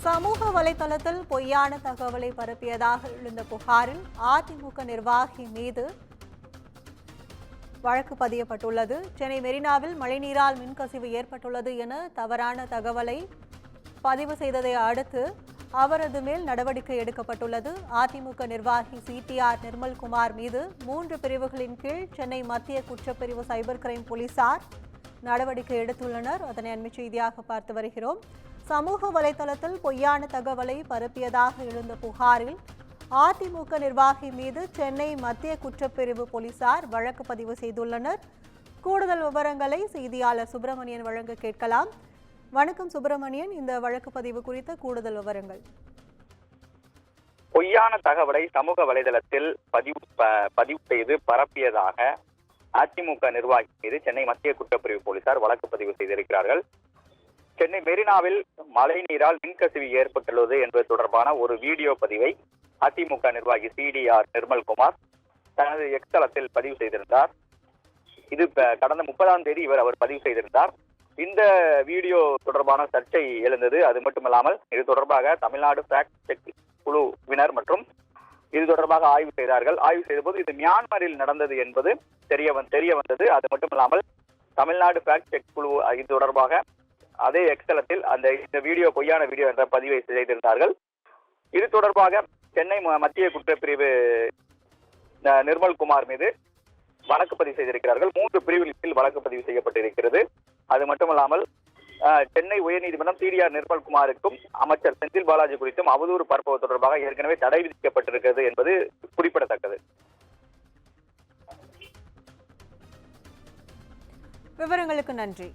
சமூக வலைதளத்தில் பொய்யான தகவலை பரப்பியதாக எழுந்த புகாரில் அதிமுக நிர்வாகி மீது வழக்கு பதியப்பட்டுள்ளது. சென்னை மெரினாவில் மழைநீரால் மின்கசிவு ஏற்பட்டுள்ளது என தவறான தகவலை பதிவு செய்ததை அடுத்து அவரது மேல் நடவடிக்கை எடுக்கப்பட்டுள்ளது. அதிமுக நிர்வாகி சிடிஆர் நிர்மல்குமார் மீது 3 பிரிவுகளின் கீழ் சென்னை மத்திய குற்றப்பிரிவு சைபர் கிரைம் போலீசார் நடவடிக்கை எடுத்துள்ளனர். அதனை அண்மை செய்தியாக பார்த்து வருகிறோம். சமூக வலைதளத்தில் பொய்யான தகவலை பரப்பியதாக எழுந்த புகாரில் அதிமுக நிர்வாகி மீது சென்னை மத்திய குற்றப்பிரிவு போலீசார் வழக்கு பதிவு செய்துள்ளனர். கூடுதல் விவரங்களை செய்தியாளர் சுப்பிரமணியன் வழங்க கேட்கலாம். வணக்கம் சுப்பிரமணியன், இந்த வழக்கு பதிவு குறித்த கூடுதல் விவரங்கள். பொய்யான தகவலை சமூக வலைதளத்தில் பதிவு செய்து பரப்பியதாக அதிமுக நிர்வாகி மீது சென்னை மத்திய குற்றப்பிரிவு போலீசார் வழக்கு பதிவு செய்திருக்கிறார்கள். சென்னை மெரினாவில் மழை நீரால் மின்கசிவு ஏற்பட்டுள்ளது என்பது தொடர்பான ஒரு வீடியோ பதிவை அதிமுக நிர்வாகி சிடிஆர் நிர்மல்குமார் தனது எக்ஸ் தளத்தில் பதிவு செய்திருந்தார். இது கடந்த 30ஆம் தேதி அவர் பதிவு செய்திருந்தார். இந்த வீடியோ தொடர்பான சர்ச்சை எழுந்தது. அது மட்டுமல்லாமல் இது தொடர்பாக தமிழ்நாடு ஃபேக்ட் செக் குழுவினர் மற்றும் இது தொடர்பாக ஆய்வு செய்தார்கள். ஆய்வு செய்தபோது இது மியான்மரில் நடந்தது என்பது தெரிய வந்தது. அது மட்டுமல்லாமல் தமிழ்நாடு ஃபேக்ட் செக் குழு இது தொடர்பாக அதே எக்ஸ்தலத்தில் இந்த வீடியோ பொய்யான வீடியோ என்ற பதிவை செய்திருந்தார்கள். இது தொடர்பாக சென்னை மத்திய குற்றப்பிரிவு நிர்மல்குமார் மீது வழக்கு பதிவு செய்திருக்கிறார்கள். 3 பிரிவுகளில் வழக்கு பதிவு செய்யப்பட்டிருக்கிறது. அது மட்டுமல்லாமல் சென்னை உயர்நீதிமன்றம் சிடிஆர் நிர்மல்குமாருக்கும் அமைச்சர் செந்தில் பாலாஜி குறித்தும் அவதூறு பரப்புவது தொடர்பாக ஏற்கனவே தடை விதிக்கப்பட்டிருக்கிறது என்பது குறிப்பிடத்தக்கது. விவரங்களுக்கு நன்றி.